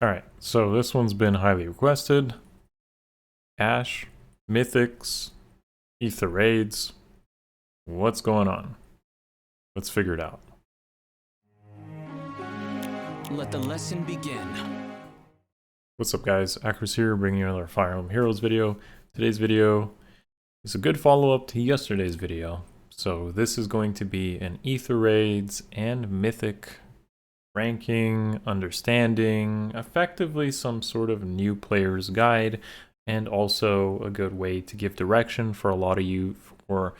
Alright, so this one's been highly requested. Ash, Mythics, Aether raids. What's going on? Let's figure it out. Let the lesson begin. What's up guys, Akariss here, bringing you another Fire Emblem Heroes video. Today's video is a good follow-up to yesterday's video. So this is going to be an Aether raids and Mythic ranking, understanding, effectively some sort of new player's guide, and also a good way to give direction for a lot of you for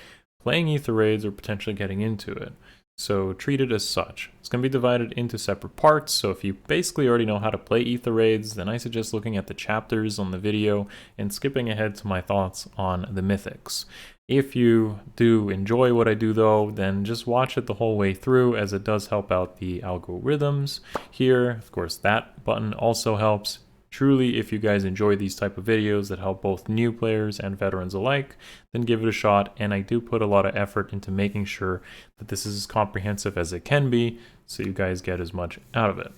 playing Aether raids or potentially getting into it. So treat it as such. It's going to be divided into separate parts, so if you basically already know how to play Aether raids, then I suggest looking at the chapters on the video and skipping ahead to my thoughts on the Mythics. If you do enjoy what I do though, then just watch it the whole way through, as it does help out the algorithms here. Of course, that button also helps. Truly, if you guys enjoy these type of videos that help both new players and veterans alike, then give it a shot. And I do put a lot of effort into making sure that this is as comprehensive as it can be, so you guys get as much out of it.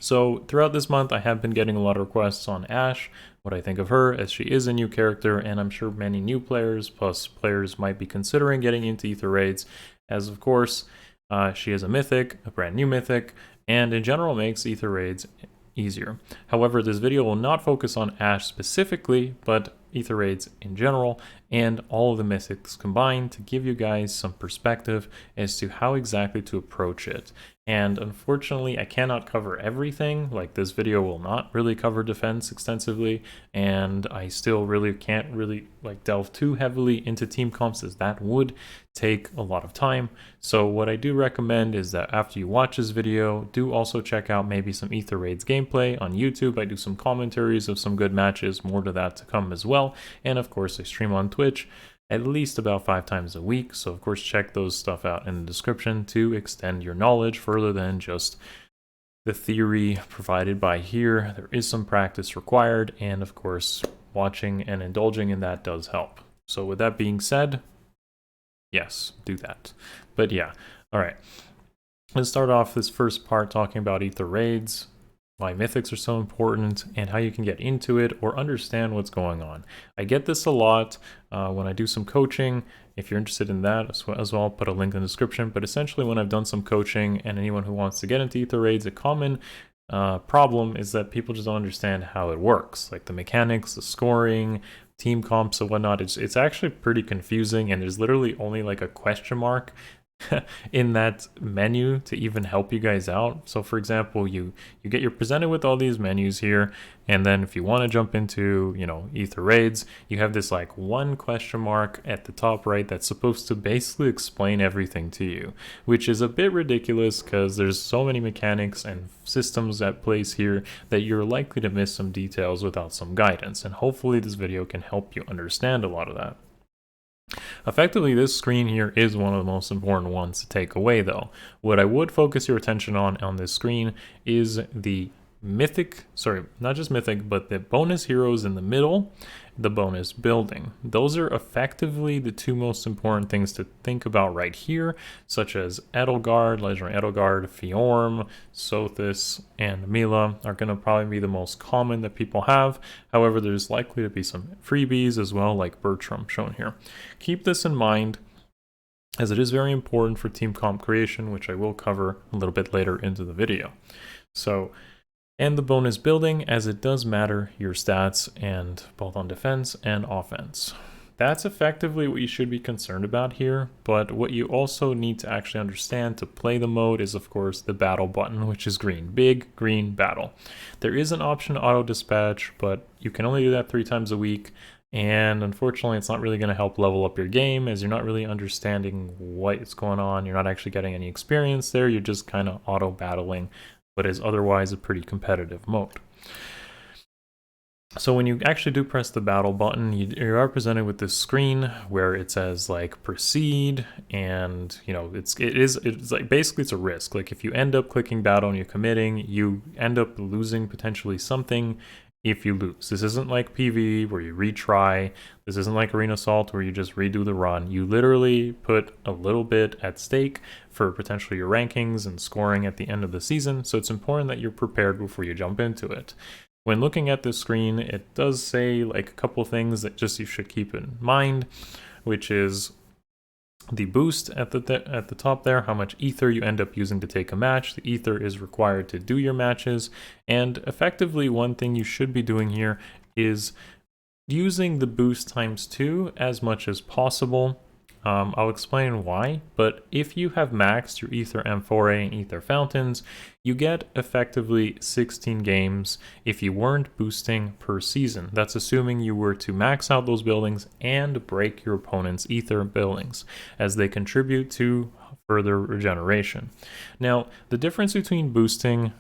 So throughout this month, I have been getting a lot of requests on Ash, what I think of her, as she is a new character, and I'm sure many new players, plus players might be considering getting into Aether raids, as of course, she is a Mythic, a brand new Mythic, and in general makes Aether raids easier. However, this video will not focus on Ash specifically, but Aether raids in general, and all of the Mythics combined to give you guys some perspective as to how exactly to approach it. And unfortunately, I cannot cover everything. Like, this video will not really cover defense extensively, and I still really can't really delve too heavily into team comps, as that would take a lot of time. So what I do recommend is that after you watch this video, do also check out maybe some Aether raids gameplay on YouTube. I do some commentaries of some good matches, more to that to come as well. And of course, I stream on Twitch at least about 5 times a week, so of course check those stuff out in the description to extend your knowledge further than just the theory provided by here. There is some practice required, and of course watching and indulging in that does help. So with that being said, yes, do that. But yeah, alright, let's start off this first part talking about Aether raids, why Mythics are so important, and how you can get into it or understand what's going on. I get this a lot when I do some coaching. If you're interested in that as well, I'll put a link in the description. But essentially, when I've done some coaching, and anyone who wants to get into Aether raids, a common problem is that people just don't understand how it works, like the mechanics, the scoring, team comps and whatnot. It's actually pretty confusing, and there's literally only like a question mark in that menu to even help you guys out. So for example, you're presented with all these menus here, and then if you want to jump into, you know, Aether raids, you have this like one question mark at the top right that's supposed to basically explain everything to you, which is a bit ridiculous because there's so many mechanics and systems at place here that you're likely to miss some details without some guidance, and hopefully this video can help you understand a lot of that. Effectively, this screen here is one of the most important ones to take away though. What I would focus your attention on this screen is the Mythic, sorry, not just Mythic, but the bonus heroes in the middle, the bonus building. Those are effectively the two most important things to think about right here, such as Edelgard, Legendary Edelgard, Fjorm, Sothis, and Mila are going to probably be the most common that people have. However, there's likely to be some freebies as well, like Bertram shown here. Keep this in mind, as it is very important for team comp creation, which I will cover a little bit later into the video. So, and the bonus building, as it does matter your stats, and both on defense and offense. That's effectively what you should be concerned about here, but what you also need to actually understand to play the mode is of course the battle button, which is green. Big green battle. There is an option auto dispatch, but you can only do that 3 times a week, and unfortunately it's not really going to help level up your game, as you're not really understanding what is going on. You're not actually getting any experience there, you're just kind of auto battling what is otherwise a pretty competitive mode. So when you actually do press the battle button, you are presented with this screen where it says like proceed, and you know it's like basically it's a risk. Like if you end up clicking battle and you're committing, you end up losing potentially something if you lose. This isn't like PvE where you retry. This isn't like Arena Assault where you just redo the run. You literally put a little bit at stake for potentially your rankings and scoring at the end of the season, so it's important that you're prepared before you jump into it. When looking at this screen, it does say like a couple things that just you should keep in mind, which is the boost at the top there, how much ether you end up using to take a match. The ether is required to do your matches, and effectively one thing you should be doing here is using the boost times 2 as much as possible. I'll explain why, but if you have maxed your Ether Amphora and Ether Fountains, you get effectively 16 games if you weren't boosting per season. That's assuming you were to max out those buildings and break your opponent's Ether buildings, as they contribute to further regeneration. Now, the difference between boosting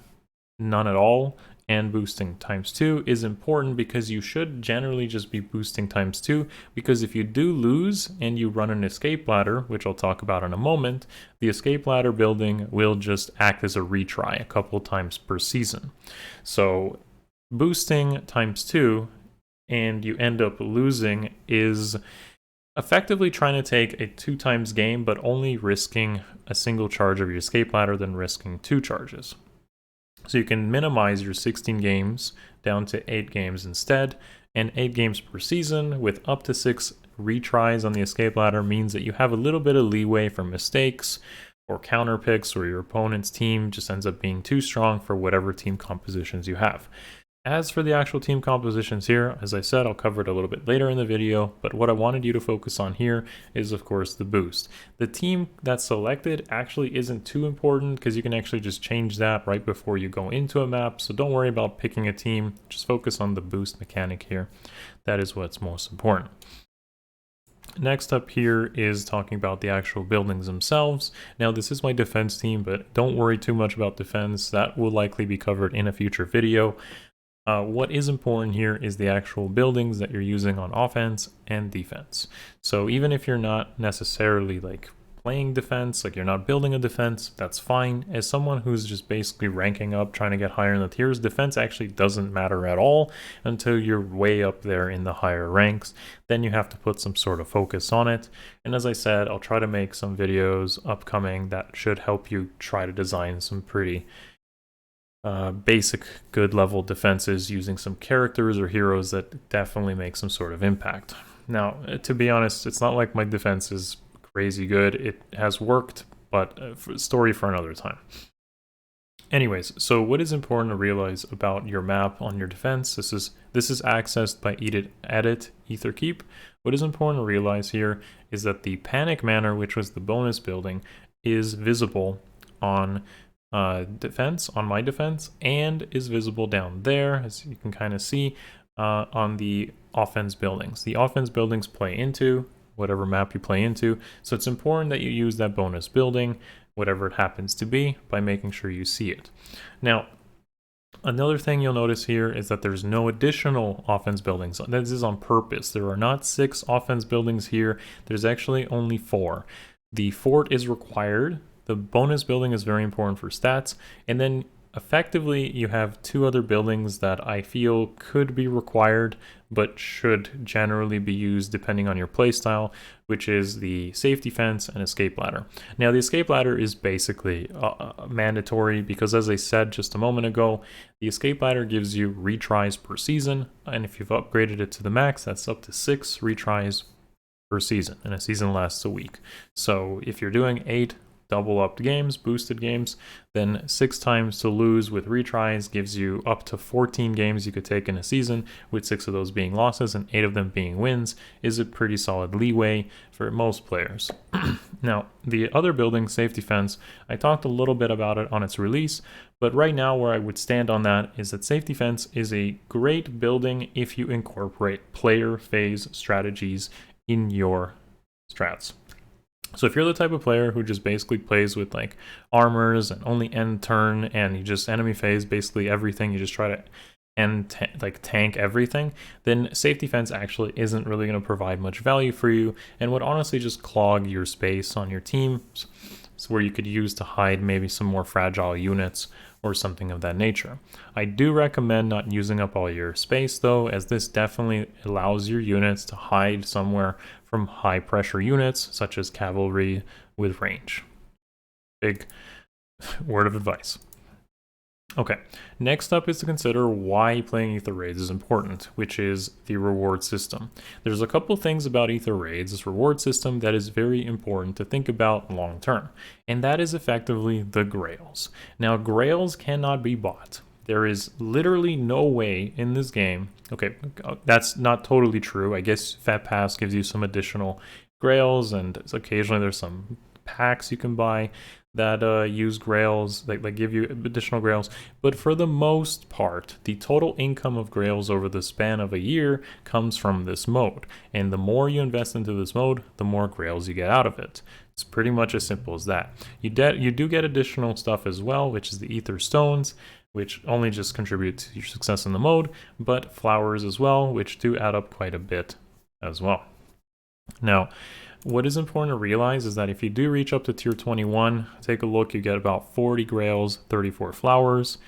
none at all and boosting times 2 is important, because you should generally just be boosting times 2, because if you do lose and you run an escape ladder, which I'll talk about in a moment, the escape ladder building will just act as a retry a couple times per season. So boosting times 2 and you end up losing is effectively trying to take a 2 times game, but only risking a single charge of your escape ladder than risking 2 charges. So you can minimize your 16 games down to 8 games instead, and 8 games per season with up to 6 retries on the escape ladder means that you have a little bit of leeway for mistakes or counter picks, or your opponent's team just ends up being too strong for whatever team compositions you have. As for the actual team compositions here, as I said, I'll cover it a little bit later in the video, but what I wanted you to focus on here is, of course, the boost. The team that's selected actually isn't too important, because you can actually just change that right before you go into a map, so don't worry about picking a team, just focus on the boost mechanic here. That is what's most important. Next up here is talking about the actual buildings themselves. Now, this is my defense team, but don't worry too much about defense. That will likely be covered in a future video. What is important here is the actual buildings that you're using on offense and defense. So even if you're not necessarily like playing defense, like you're not building a defense, that's fine. As someone who's just basically ranking up, trying to get higher in the tiers, defense actually doesn't matter at all until you're way up there in the higher ranks. Then you have to put some sort of focus on it. And as I said, I'll try to make some videos upcoming that should help you try to design some pretty basic good level defenses using some characters or heroes that definitely make some sort of impact. Now, to be honest, it's not like my defense is crazy good. It has worked, but story for another time. Anyways, so what is important to realize about your map on your defense? This is accessed by edit Ether Keep. What is important to realize here is that the Panic Manor, which was the bonus building, is visible on defense, on my defense, and is visible down there, as you can kind of see, on the offense buildings. The offense buildings play into whatever map you play into, so it's important that you use that bonus building, whatever it happens to be, by making sure you see it. Now, another thing you'll notice here is that there's no additional offense buildings. This is on purpose. There are not 6 offense buildings here. There's actually only 4. The fort is required. The bonus building is very important for stats, and then effectively you have 2 other buildings that I feel could be required but should generally be used depending on your playstyle, which is the safety fence and escape ladder. Now, the escape ladder is basically mandatory because, as I said just a moment ago, the escape ladder gives you retries per season, and if you've upgraded it to the max, that's up to 6 retries per season, and a season lasts a week. So if you're doing 8 double upped games, boosted games, then 6 times to lose with retries gives you up to 14 games you could take in a season, with 6 of those being losses and 8 of them being wins, is a pretty solid leeway for most players. Now, the other building, safety fence, I talked a little bit about it on its release, but right now where I would stand on that is that safety fence is a great building if you incorporate player phase strategies in your strats. So if you're the type of player who just basically plays with like armors and only end turn, and you just enemy phase basically everything, you just try to tank everything, then safety fence actually isn't really going to provide much value for you, and would honestly just clog your space on your team, so where you could use to hide maybe some more fragile units or something of that nature. I do recommend not using up all your space though, as this definitely allows your units to hide somewhere from high pressure units such as cavalry with range. Big word of advice. Okay, next up is to consider why playing Aether Raids is important, which is the reward system. There's a couple things about Aether Raids, this reward system, that is very important to think about long term, and that is effectively the Grails. Now, Grails cannot be bought. There is literally no way in this game, okay, that's not totally true. I guess Fat Pass gives you some additional Grails, and occasionally there's some packs you can buy that use grails, like give you additional grails, but for the most part, the total income of grails over the span of a year comes from this mode, and the more you invest into this mode, the more grails you get out of it. It's pretty much as simple as that. You do get additional stuff as well, which is the Aether Stones, which only just contribute to your success in the mode, but flowers as well, which do add up quite a bit as well. Now, what is important to realize is that if you do reach up to tier 21, take a look, you get about 40 grails, 34 flowers.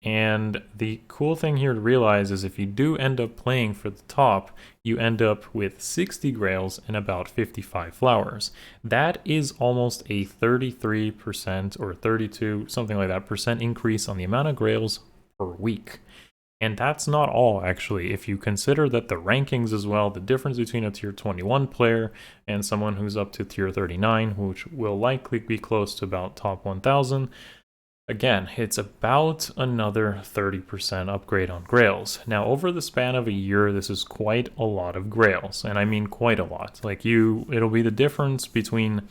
And the cool thing here to realize is if you do end up playing for the top, you end up with 60 grails and about 55 flowers. That is almost a 33% or 32, something like that, percent increase on the amount of grails per week. And that's not all, actually. If you consider that the rankings as well, the difference between a tier 21 player and someone who's up to tier 39, which will likely be close to about top 1000, again, it's about another 30% upgrade on grails. Now, over the span of a year, this is quite a lot of grails, and I mean quite a lot. Like it'll be the difference between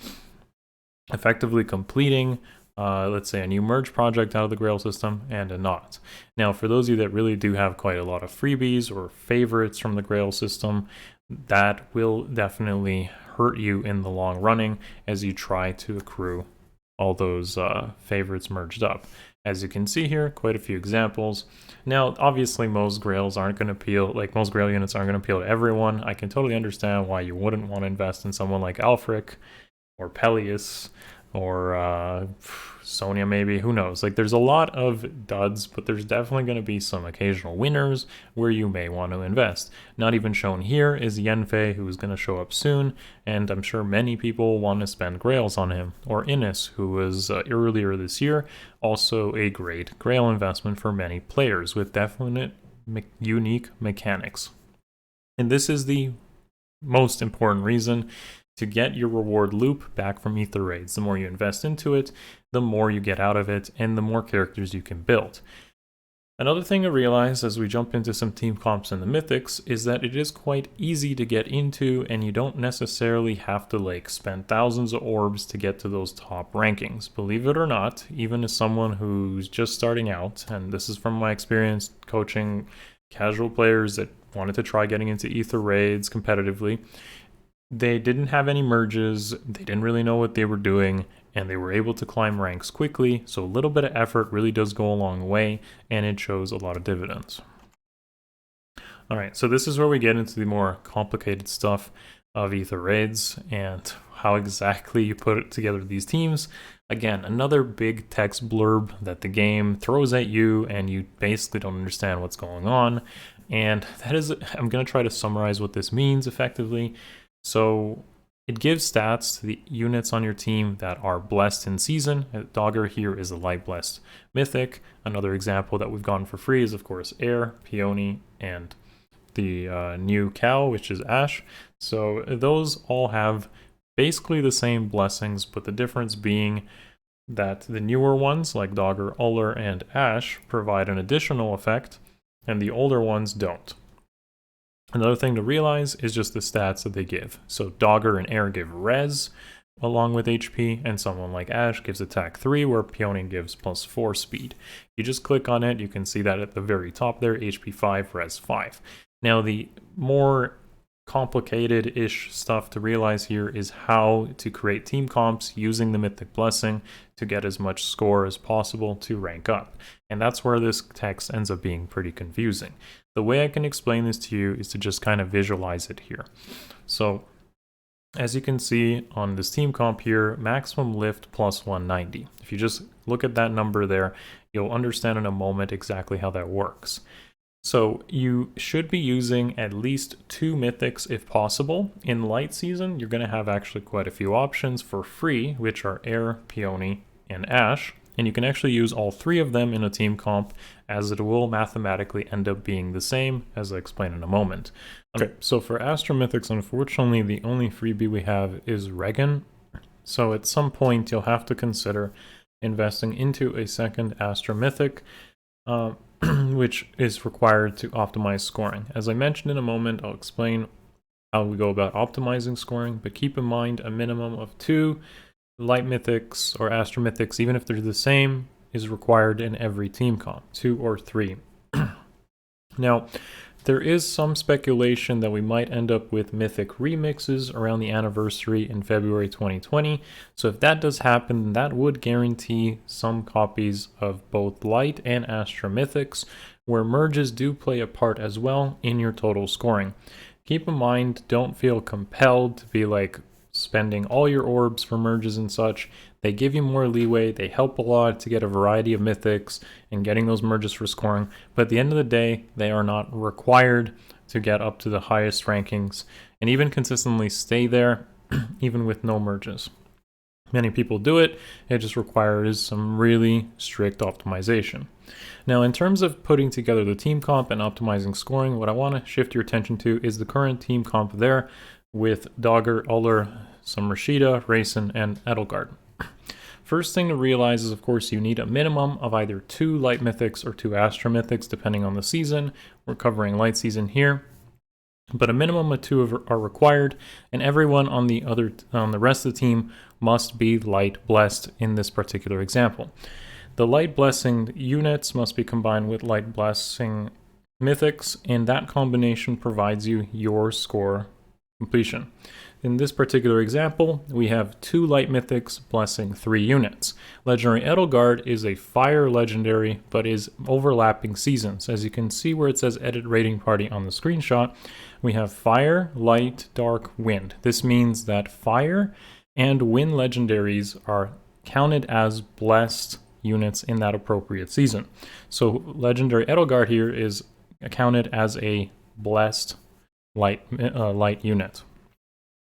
effectively completing let's say a new merge project out of the Grail system and a not. Now, for those of you that really do have quite a lot of freebies or favorites from the Grail system, that will definitely hurt you in the long running as you try to accrue all those favorites merged up. As you can see here, quite a few examples. Now, obviously, most Grails aren't going to appeal, like most Grail units aren't going to appeal to everyone. I can totally understand why you wouldn't want to invest in someone like Alfric or Peleus or Sonya maybe, who knows. Like there's a lot of duds, but there's definitely going to be some occasional winners where you may want to invest. Not even shown here is Yenfei, who is going to show up soon, and I'm sure many people want to spend grails on him. Or Innis, who was earlier this year, also a great grail investment for many players with definite unique mechanics. And this is the most important reason to get your reward loop back from Aether Raids. The more you invest into it, the more you get out of it, and the more characters you can build. Another thing to realize as we jump into some team comps in the Mythics is that it is quite easy to get into, and you don't necessarily have to like spend thousands of orbs to get to those top rankings. Believe it or not, even as someone who's just starting out, and this is from my experience coaching casual players that wanted to try getting into Aether Raids competitively, they didn't have any merges, they didn't really know what they were doing, and they were able to climb ranks quickly, so a little bit of effort really does go a long way, and it shows a lot of dividends. Alright, so this is where we get into the more complicated stuff of Aether Raids, and how exactly you put together these teams. Again, another big text blurb that the game throws at you, and you basically don't understand what's going on, and that is, I'm going to try to summarize what this means effectively. So it gives stats to the units on your team that are blessed in season. Dogger here is a light blessed mythic. Another example that we've gotten for free is of course Air, Peony, and the new cow, which is Ash. So those all have basically the same blessings, but the difference being that the newer ones like Dogger, Uller, and Ash provide an additional effect, and the older ones don't. Another thing to realize is just the stats that they give. So Dogger and Air give res along with HP, and someone like Ash gives attack 3, where Peony gives +4 speed. If you just click on it, you can see that at the very top there, HP 5, res 5. Now the more complicated-ish stuff to realize here is how to create team comps using the Mythic Blessing to get as much score as possible to rank up. And that's where this text ends up being pretty confusing. The way I can explain this to you is to just kind of visualize it here. So As you can see on this team comp here, maximum lift plus 190. If you just look at that number there, you'll understand in a moment exactly how that works. So you should be using at least 2 mythics if possible. In light season, you're going to have actually quite a few options for free, which are Air, Peony, and Ash. And you can actually use all 3 of them in a team comp, as it will mathematically end up being the same, as I explain in a moment. Okay, so for Astra Mythics, unfortunately, the only freebie we have is Regan. So at some point, you'll have to consider investing into a second Astra Mythic, which is required to optimize scoring. As I mentioned in a moment, I'll explain how we go about optimizing scoring, but keep in mind a minimum of 2 Light Mythics or Astra Mythics, even if they're the same, is required in every team comp, 2 or 3. Now, there is some speculation that we might end up with Mythic remixes around the anniversary in February 2020. So if that does happen, that would guarantee some copies of both Light and Astra Mythics, where merges do play a part as well in your total scoring. Keep in mind, don't feel compelled to be like spending all your orbs for merges and such. They give you more leeway, they help a lot to get a variety of mythics and getting those merges for scoring, but at the end of the day, they are not required to get up to the highest rankings and even consistently stay there, even with no merges. Many people do it, it just requires some really strict optimization. Now, in terms of putting together the team comp and optimizing scoring, what I want to shift your attention to is the current team comp there, with Dogger, Uller, some Rashida, Rayson, and Edelgard. First thing to realize is, of course, you need a minimum of either 2 Light Mythics or 2 Astra Mythics, depending on the season. We're covering Light season here, but a minimum of 2 are required, and everyone on the rest of the team must be Light Blessed in this particular example. The Light Blessing units must be combined with Light Blessing Mythics, and that combination provides you your score completion. In this particular example, we have 2 Light Mythics blessing 3 units. Legendary Edelgard is a fire legendary, but is overlapping seasons. As you can see where it says Edit Rating Party on the screenshot, we have Fire, Light, Dark, Wind. This means that Fire and Wind legendaries are counted as blessed units in that appropriate season. So Legendary Edelgard here is counted as a blessed light unit.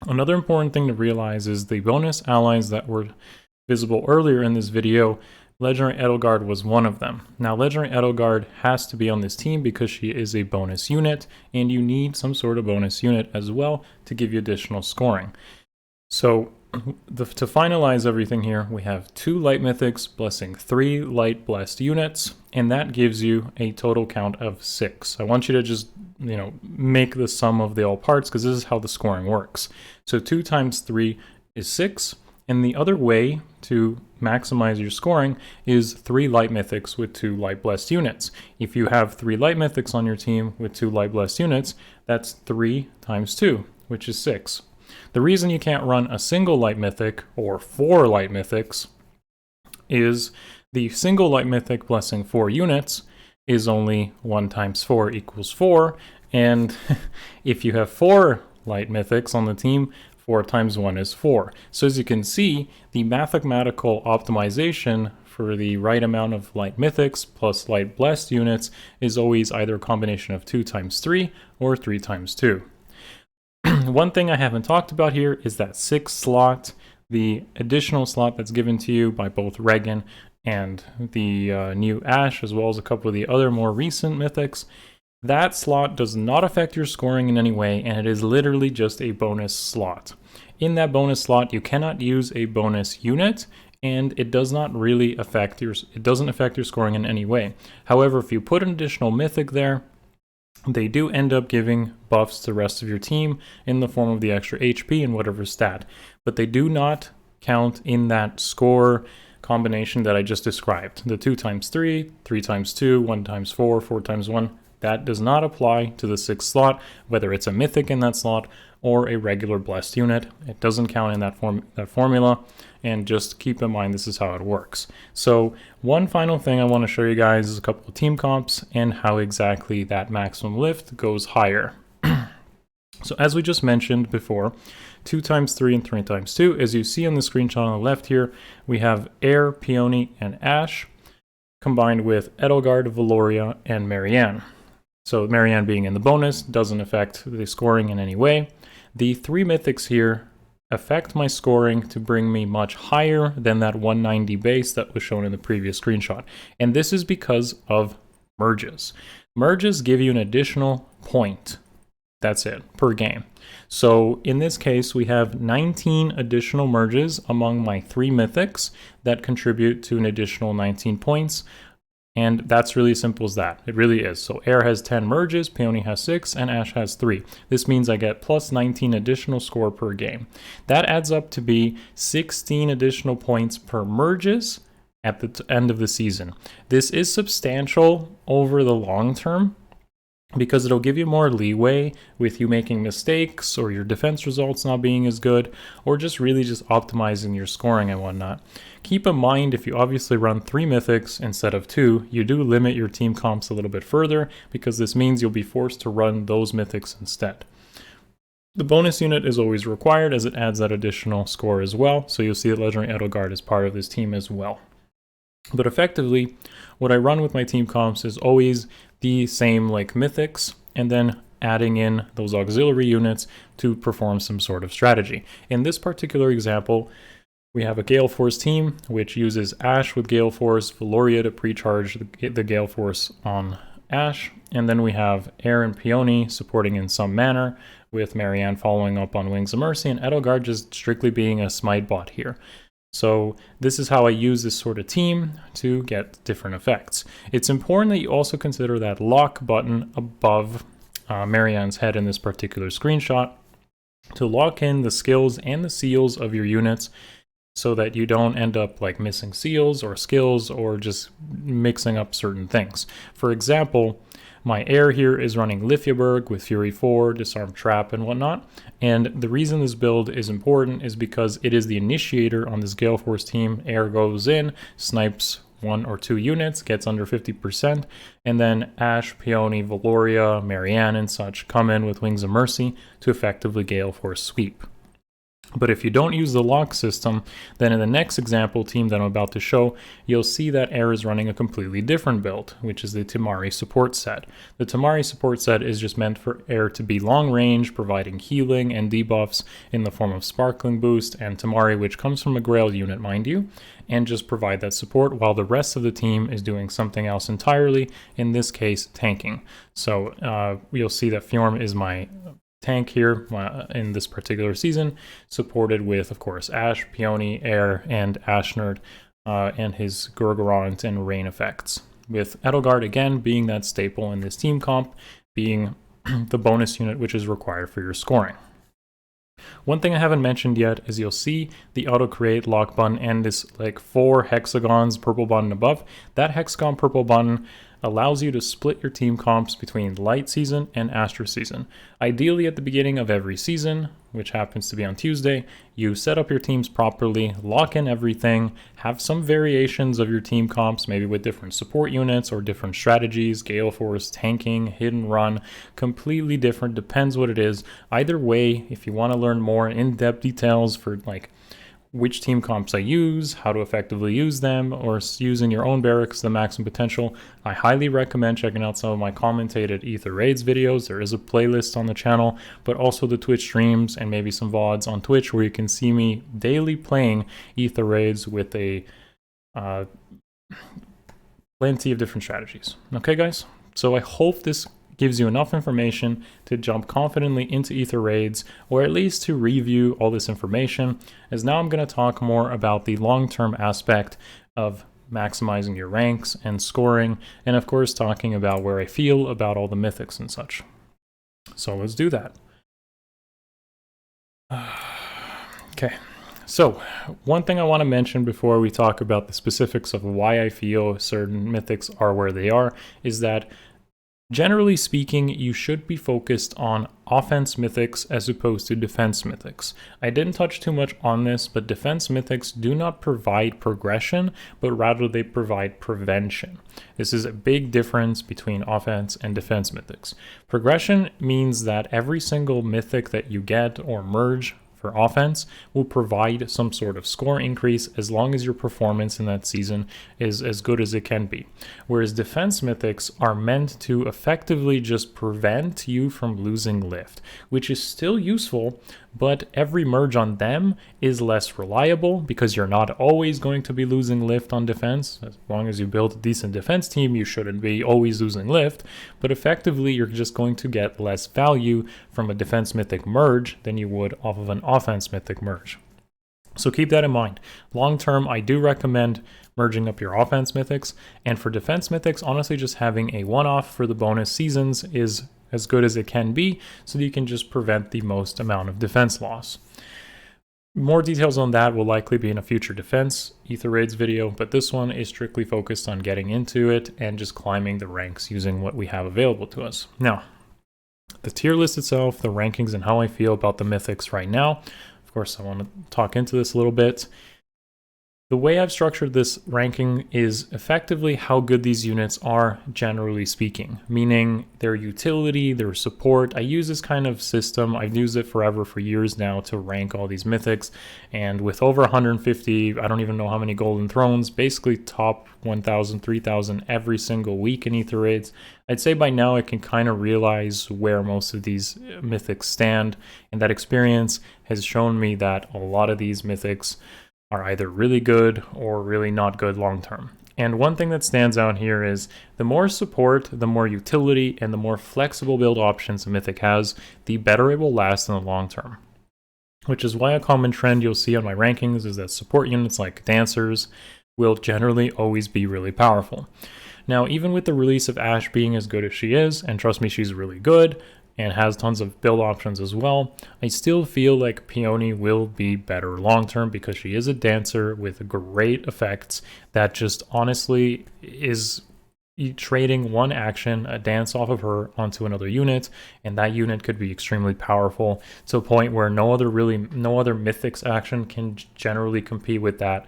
Another important thing to realize is the bonus allies that were visible earlier in this video. Legendary Edelgard was one of them. Now, Legendary Edelgard has to be on this team because she is a bonus unit, and you need some sort of bonus unit as well to give you additional scoring. So, to finalize everything here, we have 2 Light Mythics blessing 3 Light Blessed units, and that gives you a total count of 6. I want you to just, make the sum of the all parts, because this is how the scoring works. So 2 times 3 is 6, and the other way to maximize your scoring is 3 Light Mythics with 2 Light Blessed units. If you have 3 Light Mythics on your team with 2 Light Blessed units, that's 3 times 2, which is 6. The reason you can't run a single Light Mythic or 4 Light Mythics is the single Light Mythic blessing 4 units is only 1 times 4 equals 4, and if you have 4 Light Mythics on the team, 4 times 1 is 4. So as you can see, the mathematical optimization for the right amount of Light Mythics plus Light Blessed units is always either a combination of 2 times 3 or 3 times 2. One thing I haven't talked about here is that 6th slot, the additional slot that's given to you by both Regan and the new Ash, as well as a couple of the other more recent mythics. That slot does not affect your scoring in any way, and it is literally just a bonus slot. In that bonus slot, you cannot use a bonus unit, and it does not really affect your scoring in any way. However, if you put an additional mythic there, they do end up giving buffs to the rest of your team in the form of the extra HP and whatever stat, but they do not count in that score combination that I just described. The 2 times 3, 3 times 2, 1 times 4, 4 times 1, that does not apply to the 6th slot, whether it's a mythic in that slot or a regular blessed unit. It doesn't count in that formula, and just keep in mind this is how it works. So one final thing I want to show you guys is a couple of team comps and how exactly that maximum lift goes higher. So as we just mentioned before, 2 times 3 and 3 times 2. As you see on the screenshot on the left here, we have Air, Peony, and Ash, combined with Edelgard, Valoria, and Marianne. So Marianne being in the bonus doesn't affect the scoring in any way. The 3 mythics here affect my scoring to bring me much higher than that 190 base that was shown in the previous screenshot. And this is because of merges. Merges give you an additional point. That's it, per game. So in this case, we have 19 additional merges among my 3 mythics that contribute to an additional 19 points. And that's really simple as that. It really is. So Air has 10 merges, Peony has 6, and Ash has 3. This means I get plus 19 additional score per game. That adds up to be 16 additional points per merges at the end of the season. This is substantial over the long term, because it'll give you more leeway with you making mistakes or your defense results not being as good, or just really just optimizing your scoring and whatnot. Keep in mind, if you obviously run 3 mythics instead of 2, you do limit your team comps a little bit further, because this means you'll be forced to run those mythics instead. The bonus unit is always required, as it adds that additional score as well, so you'll see that Legendary Edelgard is part of this team as well. But effectively, what I run with my team comps is always the same like mythics, and then adding in those auxiliary units to perform some sort of strategy. In this particular example, we have a Gale Force team, which uses Ash with Gale Force, Valoria to pre-charge the Gale Force on Ash, and then we have Air and Peony supporting in some manner, with Marianne following up on Wings of Mercy, and Edelgard just strictly being a smite bot here. So this is how I use this sort of team to get different effects. It's important that you also consider that lock button above Marianne's head in this particular screenshot to lock in the skills and the seals of your units, so that you don't end up like missing seals or skills or just mixing up certain things. For example, my Air here is running Lithiaburg with Fury 4, Disarm Trap, and whatnot. And the reason this build is important is because it is the initiator on this Gale Force team. Air goes in, snipes 1 or 2 units, gets under 50%, and then Ash, Peony, Valoria, Marianne, and such come in with Wings of Mercy to effectively Gale Force sweep. But if you don't use the lock system, then in the next example team that I'm about to show, you'll see that Air is running a completely different build, which is the Tamari support set. The Tamari support set is just meant for Air to be long range, providing healing and debuffs in the form of Sparkling Boost and Tamari, which comes from a Grail unit, mind you, and just provide that support while the rest of the team is doing something else entirely, in this case, tanking. So you'll see that Fjorm is my tank here in this particular season, supported with, of course, Ash, Peony, Air, and Ashnerd, and his Gurgurant and Rain effects. With Edelgard, again, being that staple in this team comp, being the bonus unit which is required for your scoring. One thing I haven't mentioned yet is you'll see the auto-create lock button and this like 4 hexagons purple button above. That hexagon purple button allows you to split your team comps between light season and Astra season. Ideally at the beginning of every season, which happens to be on Tuesday, you set up your teams properly, lock in everything, have some variations of your team comps, maybe with different support units or different strategies, Gale Force, tanking, hit and run, completely different, depends what it is. Either way, if you want to learn more in-depth details for like which team comps I use, how to effectively use them, or using your own barracks to the maximum potential, I highly recommend checking out some of my commentated Aether raids videos. There is a playlist on the channel, but also the Twitch streams and maybe some VODs on Twitch where you can see me daily playing Aether raids with a plenty of different strategies. Okay, guys? So I hope this gives you enough information to jump confidently into Aether raids, or at least to review all this information, as now I'm going to talk more about the long-term aspect of maximizing your ranks and scoring, and of course talking about where I feel about all the mythics and such. So let's do that. Okay, so one thing I want to mention before we talk about the specifics of why I feel certain mythics are where they are is that generally speaking, you should be focused on offense mythics as opposed to defense mythics. I didn't touch too much on this, but defense mythics do not provide progression, but rather they provide prevention. This is a big difference between offense and defense mythics. Progression means that every single mythic that you get or merge for offense will provide some sort of score increase as long as your performance in that season is as good as it can be. Whereas defense mythics are meant to effectively just prevent you from losing lift, which is still useful, but every merge on them is less reliable because you're not always going to be losing lift on defense. As long as you build a decent defense team, you shouldn't be always losing lift, but effectively you're just going to get less value from a defense mythic merge than you would off of an offense mythic merge. So keep that in mind. Long term, I do recommend merging up your offense mythics, and for defense mythics, honestly just having a one-off for the bonus seasons is as good as it can be, so that you can just prevent the most amount of defense loss. More details on that will likely be in a future defense Aether Raids video, but this one is strictly focused on getting into it and just climbing the ranks using what we have available to us. Now, the tier list itself, the rankings, and how I feel about the mythics right now. Of course, I want to talk into this a little bit. The way I've structured this ranking is effectively how good these units are, generally speaking, meaning their utility, their support. I use this kind of system. I've used it forever, for years now, to rank all these mythics. And with over 150, I don't even know how many golden thrones, basically top 1,000, 3,000 every single week in Aether Raids, I'd say by now I can kind of realize where most of these mythics stand. And that experience has shown me that a lot of these mythics are either really good or really not good long term. And one thing that stands out here is the more support, the more utility, and the more flexible build options a mythic has, the better it will last in the long term. Which is why a common trend you'll see on my rankings is that support units like dancers will generally always be really powerful. Now, even with the release of Ashe being as good as she is, and trust me, she's really good, and has tons of build options as well, I still feel like Peony will be better long term because she is a dancer with great effects that just honestly is trading one action, a dance off of her, onto another unit, and that unit could be extremely powerful to a point where no other mythics action can generally compete with that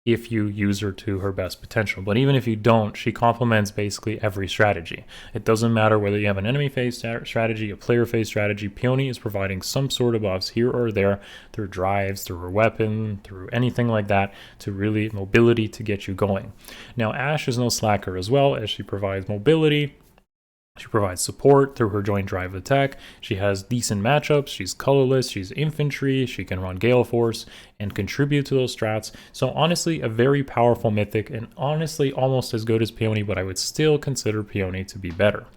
if you use her to her best potential. But even if you don't, she complements basically every strategy. It doesn't matter whether you have an enemy phase strategy, a player phase strategy, Peony is providing some sort of buffs here or there through drives, through her weapon, through anything like that, to really mobility to get you going. Now, Ashe is no slacker as well, as she provides mobility. She provides support through her joint drive attack. She has decent matchups. She's colorless. She's infantry. She can run Gale Force and contribute to those strats. So honestly, a very powerful mythic, and honestly almost as good as Peony, but I would still consider Peony to be better.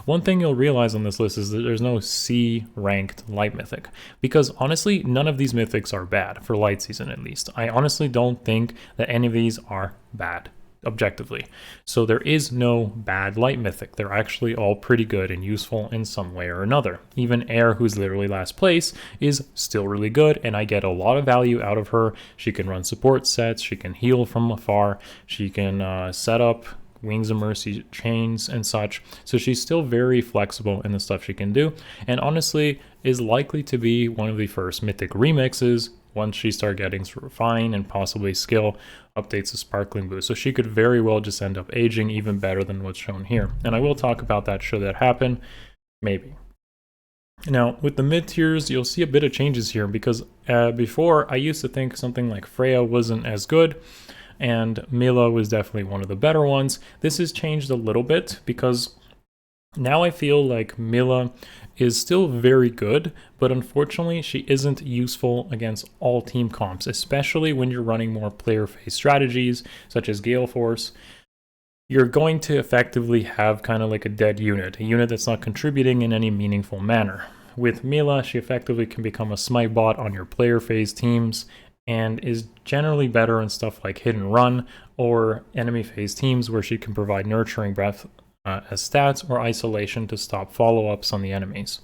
One thing you'll realize on this list is that there's no C-ranked light mythic, because honestly, none of these mythics are bad, for light season at least. I honestly don't think that any of these are bad, objectively. So there is no bad light mythic. They're actually all pretty good and useful in some way or another. Even Air, who's literally last place, is still really good, and I get a lot of value out of her. She can run support sets, she can heal from afar, she can set up Wings of Mercy chains and such. So she's still very flexible in the stuff she can do, and honestly is likely to be one of the first mythic remixes once she starts getting to refine and possibly skill updates the sparkling boost. So she could very well just end up aging even better than what's shown here. And I will talk about that should that happen, maybe. Now, with the mid tiers, you'll see a bit of changes here because before I used to think something like Freya wasn't as good, and Mila was definitely one of the better ones. This has changed a little bit because now I feel like Mila is still very good, but unfortunately she isn't useful against all team comps, especially when you're running more player phase strategies such as Gale Force. You're going to effectively have kind of like a dead unit, a unit that's not contributing in any meaningful manner. With Mila, she effectively can become a smite bot on your player phase teams and is generally better in stuff like hit and run or enemy phase teams where she can provide nurturing breath as stats or isolation to stop follow-ups on the enemies.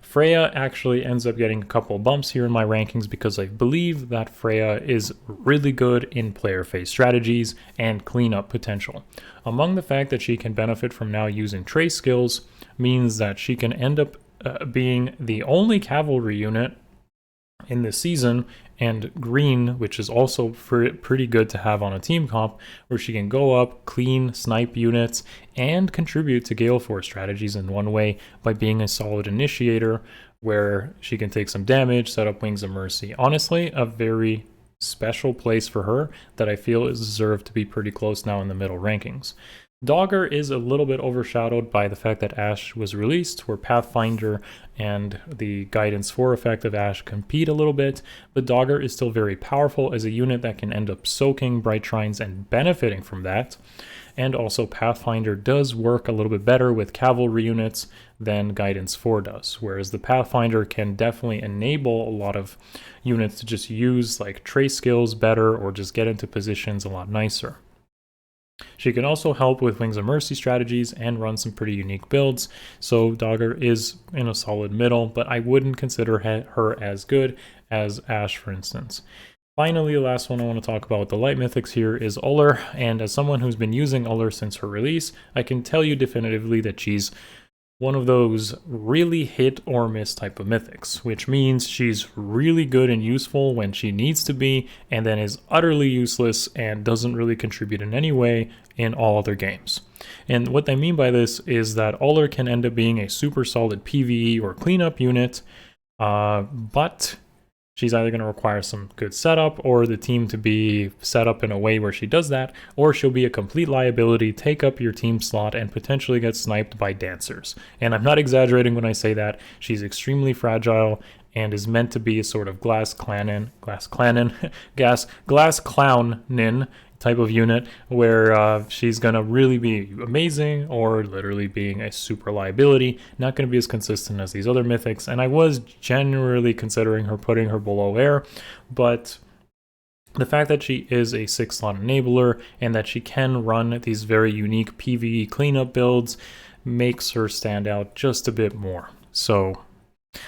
Freya actually ends up getting a couple bumps here in my rankings because I believe that Freya is really good in player phase strategies and cleanup potential. Among the fact that she can benefit from now using trace skills means that she can end up being the only cavalry unit in this season and green, which is also pretty good to have on a team comp, where she can go up, clean, snipe units, and contribute to Gale Force strategies in one way by being a solid initiator, where she can take some damage, set up Wings of Mercy. Honestly, a very special place for her that I feel is deserved to be pretty close now in the middle rankings. Dogger is a little bit overshadowed by the fact that Ashe was released, where Pathfinder and the Guidance 4 effect of Ashe compete a little bit, but Dogger is still very powerful as a unit that can end up soaking Bright Shrines and benefiting from that. And also Pathfinder does work a little bit better with cavalry units than Guidance 4 does, whereas the Pathfinder can definitely enable a lot of units to just use like trace skills better or just get into positions a lot nicer. She can also help with Wings of Mercy strategies and run some pretty unique builds, so Dogger is in a solid middle, but I wouldn't consider her as good as Ashe, for instance. Finally, the last one I want to talk about with the light mythics here is Ullr, and as someone who's been using Ullr since her release, I can tell you definitively that she's one of those really hit or miss type of mythics, which means she's really good and useful when she needs to be, and then is utterly useless and doesn't really contribute in any way in all other games. And what I mean by this is that Ullr can end up being a super solid PvE or cleanup unit, but she's either going to require some good setup or the team to be set up in a way where she does that, or she'll be a complete liability, take up your team slot, and potentially get sniped by dancers. And I'm not exaggerating when I say that. She's extremely fragile and is meant to be a sort of glass clownin type of unit where she's going to really be amazing or literally being a super liability, not going to be as consistent as these other mythics. And I was generally considering putting her below air, but the fact that she is a 6-slot enabler and that she can run these very unique PvE cleanup builds makes her stand out just a bit more. So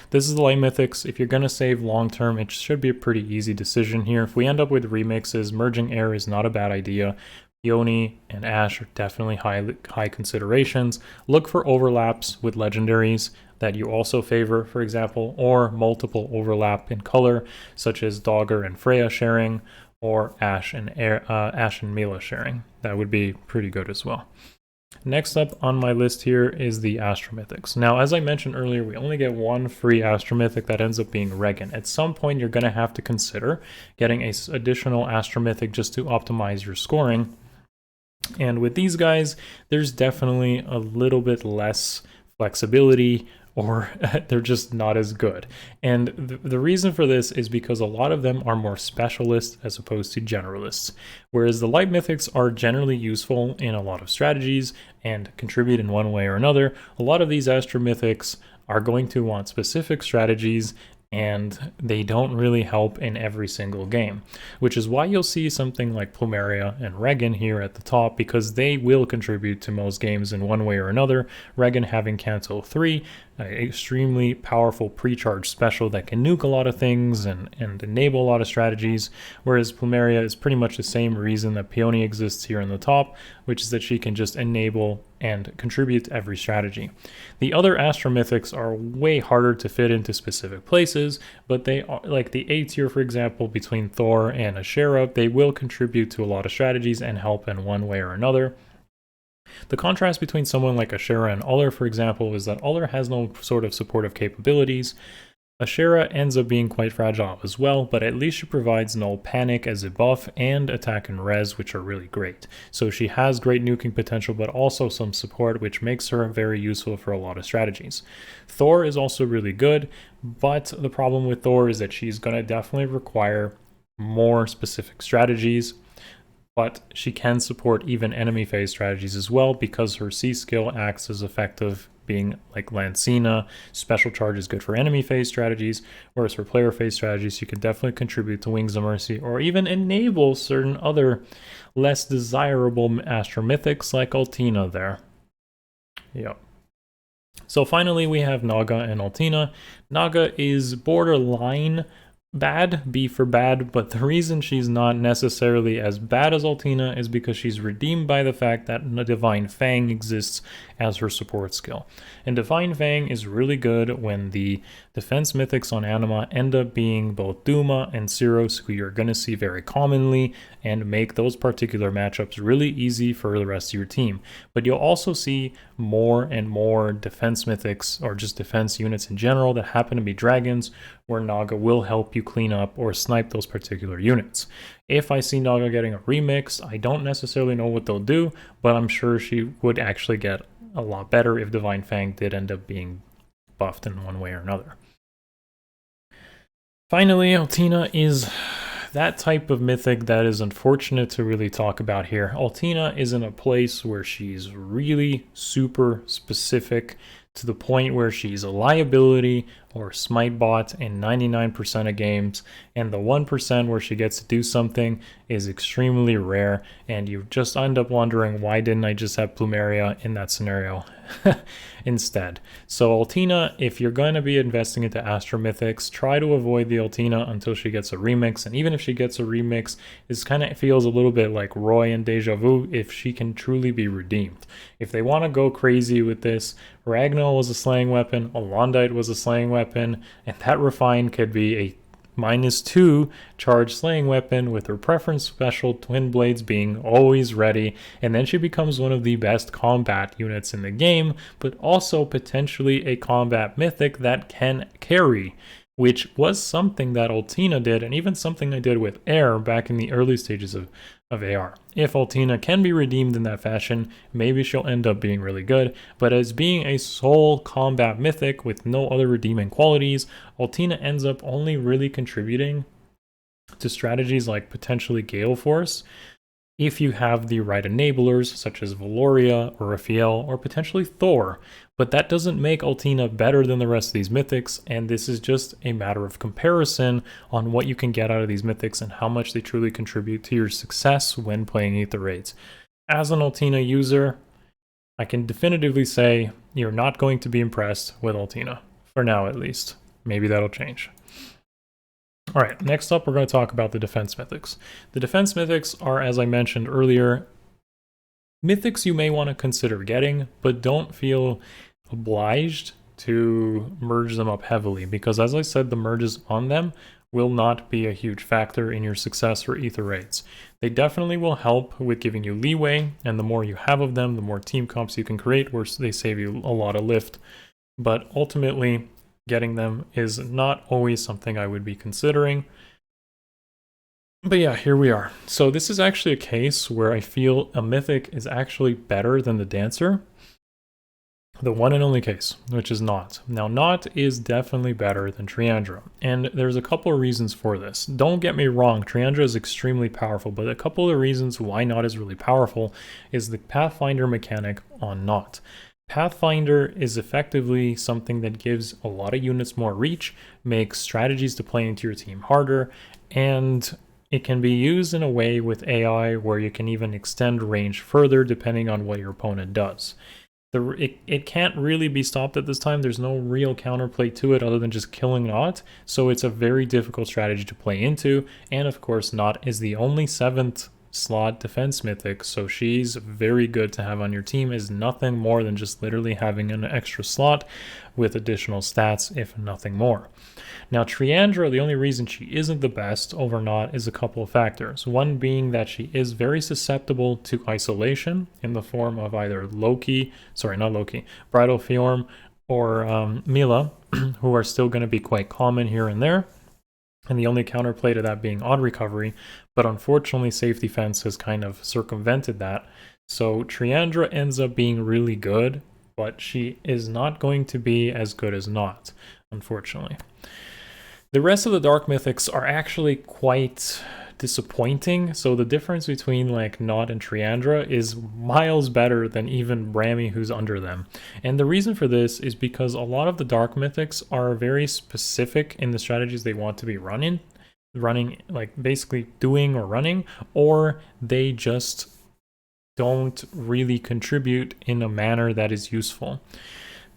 this is the light mythics. If you're going to save long term, it should be a pretty easy decision here. If we end up with remixes, merging air is not a bad idea. Peony and Ashe are definitely high considerations. Look for overlaps with legendaries that you also favor, for example, or multiple overlap in color, such as Dogger and Freya sharing, or Ashe and Mila sharing. That would be pretty good as well. Next up on my list here is the Astra Mythics. Now, as I mentioned earlier, we only get one free Astra Mythic that ends up being Regan. At some point, you're going to have to consider getting an additional Astra Mythic just to optimize your scoring. And with these guys, there's definitely a little bit less flexibility, or they're just not as good. And the reason for this is because a lot of them are more specialists as opposed to generalists. Whereas the light mythics are generally useful in a lot of strategies and contribute in one way or another, a lot of these Astra mythics are going to want specific strategies, and they don't really help in every single game, which is why you'll see something like Plumeria and Regan here at the top, because they will contribute to most games in one way or another. Regan having Cancel 3, an extremely powerful pre-charge special that can nuke a lot of things and enable a lot of strategies, whereas Plumeria is pretty much the same reason that Peony exists here in the top, which is that she can just enable and contribute to every strategy. The other Astra Mythics are way harder to fit into specific places, but they are, like the A tier, for example, between Thor and Ashera, they will contribute to a lot of strategies and help in one way or another. The contrast between someone like Ashera and Ullr, for example, is that Ullr has no sort of supportive capabilities. Ashera ends up being quite fragile as well, but at least she provides Null Panic as a buff and attack and res, which are really great. So she has great nuking potential, but also some support, which makes her very useful for a lot of strategies. Thor is also really good, but the problem with Thor is that she's going to definitely require more specific strategies, but she can support even enemy phase strategies as well, because her C skill acts as effective, being like Lancina. Special charge is good for enemy phase strategies, whereas for player phase strategies, she can definitely contribute to Wings of Mercy or even enable certain other less desirable Astra Mythics like Altina there. Yep. So finally, we have Naga and Altina. Naga is borderline bad, B for bad, but the reason she's not necessarily as bad as Altina is because she's redeemed by the fact that the Divine Fang exists as her support skill. And Divine Fang is really good when the defense mythics on Anima end up being both Duma and Syros, who you're going to see very commonly, and make those particular matchups really easy for the rest of your team. But you'll also see more and more defense mythics, or just defense units in general, that happen to be dragons, where Naga will help you clean up or snipe those particular units. If I see Naga getting a remix, I don't necessarily know what they'll do, but I'm sure she would actually get a lot better if Divine Fang did end up being buffed in one way or another. Finally, Altina is that type of mythic that is unfortunate to really talk about here. Altina is in a place where she's really super specific, to the point where she's a liability or smite bot in 99% of games, and the 1% where she gets to do something is extremely rare, and you just end up wondering, why didn't I just have Plumeria in that scenario instead? So Altina, if you're going to be investing into Astra Mythics, try to avoid the Altina until she gets a remix, and even if she gets a remix, it kind of feels a little bit like Roy and Deja Vu if she can truly be redeemed. If they want to go crazy with this, Ragnar was a slaying weapon, Alondite was a slaying weapon, and that Refine could be a -2 charge slaying weapon with her preference special Twin Blades being always ready, and then she becomes one of the best combat units in the game, but also potentially a combat mythic that can carry, which was something that Altina did, and even something I did with Air back in the early stages of AR. If Altina can be redeemed in that fashion, maybe she'll end up being really good, but as being a sole combat mythic with no other redeeming qualities, Altina ends up only really contributing to strategies like potentially Gale Force, if you have the right enablers such as Valoria or Raphael or potentially Thor, but that doesn't make Altina better than the rest of these mythics, and this is just a matter of comparison on what you can get out of these mythics and how much they truly contribute to your success when playing Aether raids. As an Altina user, I can definitively say you're not going to be impressed with Altina, for now at least. Maybe that'll change. Alright, next up we're going to talk about the defense mythics. The defense mythics are, as I mentioned earlier, mythics you may want to consider getting, but don't feel obliged to merge them up heavily, because as I said, the merges on them will not be a huge factor in your success for Aether raids. They definitely will help with giving you leeway, and the more you have of them, the more team comps you can create, where they save you a lot of lift, but ultimately getting them is not always something I would be considering. But yeah, here we are. So this is actually a case where I feel a mythic is actually better than the dancer. The one and only case, which is Not. Now, Not is definitely better than Triandra, and there's a couple of reasons for this. Don't get me wrong, Triandra is extremely powerful, but a couple of reasons why Not is really powerful is the Pathfinder mechanic on Not. Pathfinder is effectively something that gives a lot of units more reach, makes strategies to play into your team harder, and it can be used in a way with AI where you can even extend range further depending on what your opponent does. It can't really be stopped at this time. There's no real counterplay to it other than just killing Not, so it's a very difficult strategy to play into, and of course Not is the only 7th slot defense mythic, so she's very good to have on your team, is nothing more than just literally having an extra slot with additional stats, if nothing more. Now Triandra, the only reason she isn't the best over Not is a couple of factors. One being that she is very susceptible to isolation in the form of either Bridal Fjorm or Mila, who are still going to be quite common here and there. And the only counterplay to that being odd recovery, but unfortunately Safety Fence has kind of circumvented that. So Triandra ends up being really good, but she is not going to be as good as Not, unfortunately. The rest of the Dark Mythics are actually quite disappointing, so the difference between like Not and Triandra is miles better than even Brammy, who's under them. And the reason for this is because a lot of the Dark Mythics are very specific in the strategies they want to be running, like basically doing or running, or they just don't really contribute in a manner that is useful.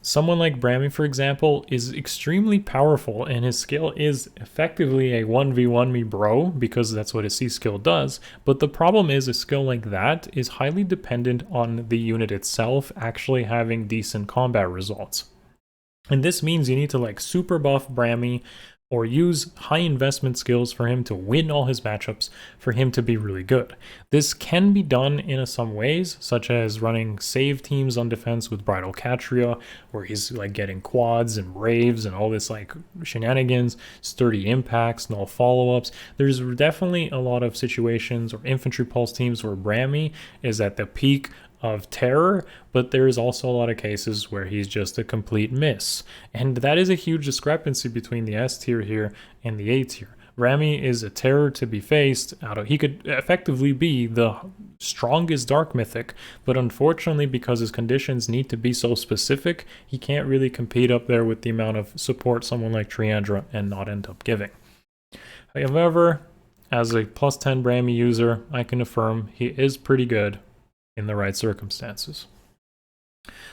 Someone like Brammy, for example, is extremely powerful, and his skill is effectively a 1v1 me bro, because that's what his C skill does. But the problem is a skill like that is highly dependent on the unit itself actually having decent combat results. And this means you need to like super buff Brammy or use high investment skills for him to win all his matchups for him to be really good. This can be done in some ways, such as running save teams on defense with Bridal Catria, where he's like getting quads and raves and all this like shenanigans, sturdy impacts, null follow-ups. There's definitely a lot of situations or infantry pulse teams where Brammy is at the peak of terror, but there's also a lot of cases where he's just a complete miss. And that is a huge discrepancy between the S tier here and the A tier. Rami is a terror to be faced. He could effectively be the strongest Dark Mythic, but unfortunately, because his conditions need to be so specific, he can't really compete up there with the amount of support someone like Triandra and not end up giving. However, as a plus 10 Brammy user, I can affirm he is pretty good in the right circumstances.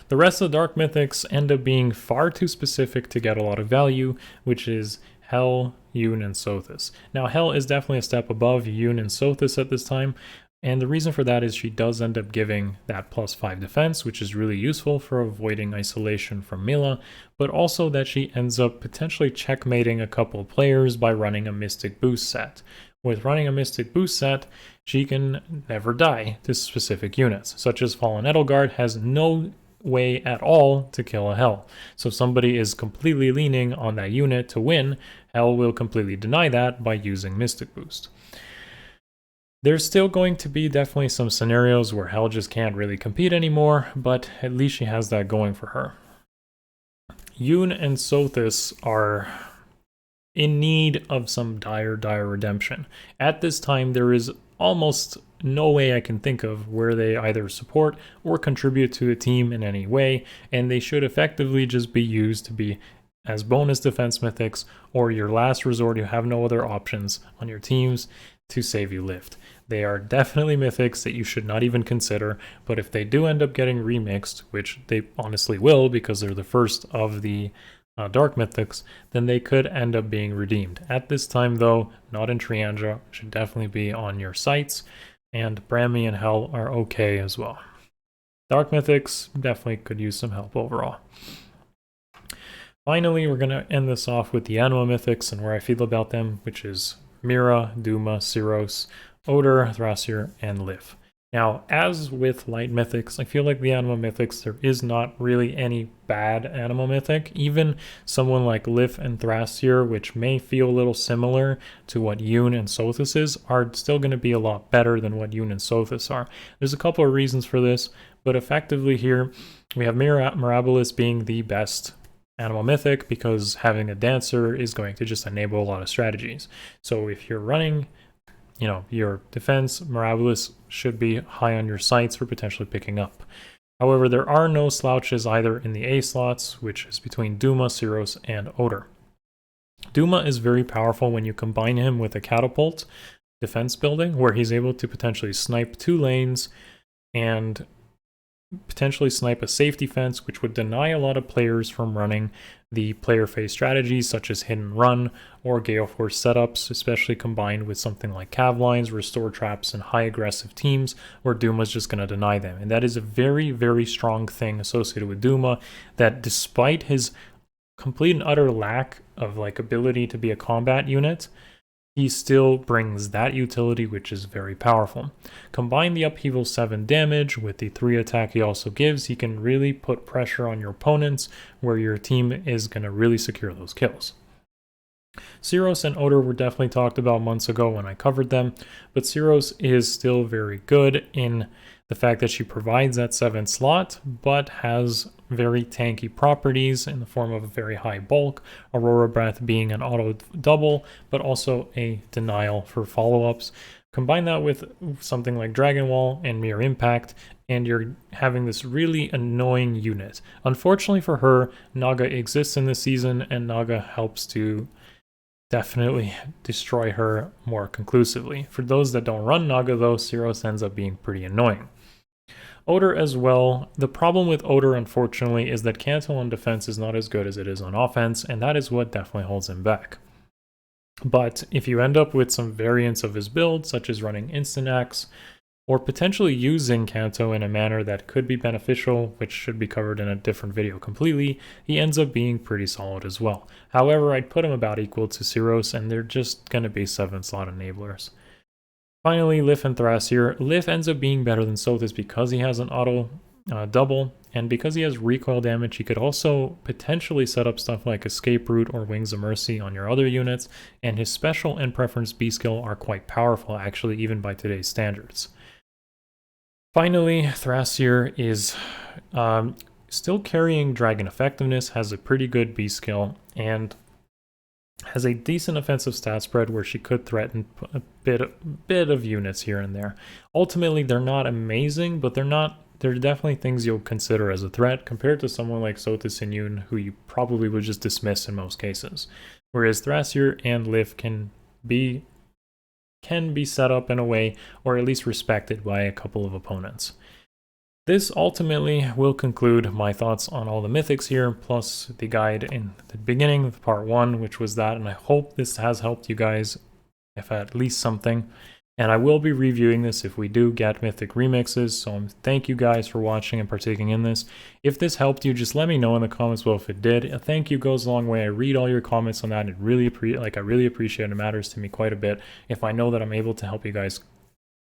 The rest of the Dark Mythics end up being far too specific to get a lot of value, which is Hel, Yoon, and Sothis. Now, Hel is definitely a step above Yoon and Sothis at this time, and the reason for that is she does end up giving that plus 5 defense, which is really useful for avoiding isolation from Mila, but also that she ends up potentially checkmating a couple of players by running a Mystic Boost set. With running a Mystic Boost set, she can never die to specific units, such as Fallen Edelgard has no way at all to kill a Hel. So if somebody is completely leaning on that unit to win, Hel will completely deny that by using Mystic Boost. There's still going to be definitely some scenarios where Hel just can't really compete anymore, but at least she has that going for her. Yoon and Sothis are in need of some dire redemption. At this time, there is almost no way I can think of where they either support or contribute to the team in any way, and they should effectively just be used to be as bonus defense mythics or your last resort. You have no other options on your teams to save you lift. They are definitely mythics that you should not even consider, but if they do end up getting remixed, which they honestly will because they're the first of the Dark Mythics, then they could end up being redeemed. At this time, though, not in Triandra, should definitely be on your sites, and Brammy and Hel are okay as well. Dark Mythics definitely could use some help overall. Finally, we're going to end this off with the Anima Mythics and where I feel about them, which is Mira, Duma, Siros, Oder, Thrasir, and Lif. Now, as with Light Mythics, I feel like the Anima Mythics, there is not really any bad Anima Mythic. Even someone like Lif and Thrasir, which may feel a little similar to what Yoon and Sothis is, are still going to be a lot better than what Yoon and Sothis are. There's a couple of reasons for this, but effectively here, we have Mirabilis being the best Anima Mythic because having a Dancer is going to just enable a lot of strategies. So if you're running your defense, Mirabilis should be high on your sights for potentially picking up. However, there are no slouches either in the A slots, which is between Duma, Siros, and Oder. Duma is very powerful when you combine him with a catapult defense building, where he's able to potentially snipe 2 lanes and potentially snipe a safety fence, which would deny a lot of players from running the player phase strategies such as hidden run or Gale Force setups, especially combined with something like cav lines, restore traps, and high aggressive teams where Duma's just going to deny them. And that is a very, very strong thing associated with Duma, that despite his complete and utter lack of ability to be a combat unit, he still brings that utility, which is very powerful. Combine the upheaval 7 damage with the 3 attack he also gives, he can really put pressure on your opponents where your team is going to really secure those kills. Siros and Oder were definitely talked about months ago when I covered them, but Siros is still very good in the fact that she provides that 7th slot, but has very tanky properties in the form of a very high bulk, Aurora Breath being an auto double, but also a denial for follow-ups. Combine that with something like Dragon Wall and Mirror Impact, and you're having this really annoying unit. Unfortunately for her, Naga exists in this season, and Naga helps to definitely destroy her more conclusively. For those that don't run Naga though, Siros ends up being pretty annoying. Odor as well. The problem with Odor, unfortunately, is that Kanto on defense is not as good as it is on offense, and that is what definitely holds him back. But if you end up with some variants of his build, such as running Instant Axe, or potentially using Kanto in a manner that could be beneficial, which should be covered in a different video completely, he ends up being pretty solid as well. However, I'd put him about equal to Cyros, and they're just going to be 7-slot enablers. Finally, Lif and Thrasier. Lif ends up being better than Sothis because he has an auto double, and because he has recoil damage, he could also potentially set up stuff like Escape Route or Wings of Mercy on your other units, and his special and preference B skill are quite powerful, actually, even by today's standards. Finally, Thrasier is still carrying Dragon Effectiveness, has a pretty good B skill, and has a decent offensive stat spread where she could threaten a bit of units here and there. Ultimately, they're not amazing, but they're definitely things you'll consider as a threat compared to someone like Sothis and Yoon, who you probably would just dismiss in most cases. Whereas Thrasier and Lif can be set up in a way, or at least respected by a couple of opponents. This ultimately will conclude my thoughts on all the mythics here, plus the guide in the beginning of part 1, which was that, and I hope this has helped you guys, if at least something. And I will be reviewing this if we do get mythic remixes, so thank you guys for watching and partaking in this. If this helped you, just let me know in the comments below if it did. A thank you goes a long way. I read all your comments on that. I really appreciate it. It matters to me quite a bit if I know that I'm able to help you guys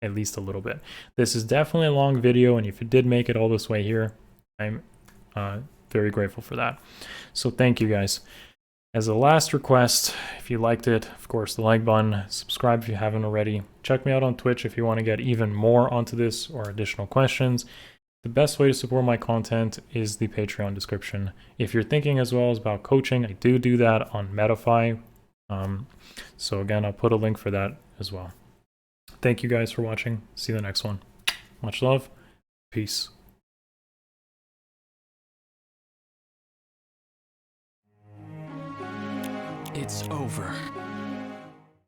at least a little bit. This is definitely a long video, and if it did make it all this way here, I'm very grateful for that. So thank you guys. As a last request, if you liked it, of course, the like button, subscribe if you haven't already. Check me out on Twitch if you want to get even more onto this or additional questions. The best way to support my content is the Patreon description. If you're thinking as well as about coaching, I do that on Metafy. So again, I'll put a link for that as well. Thank you guys for watching. See you in the next one. Much love. Peace. It's over.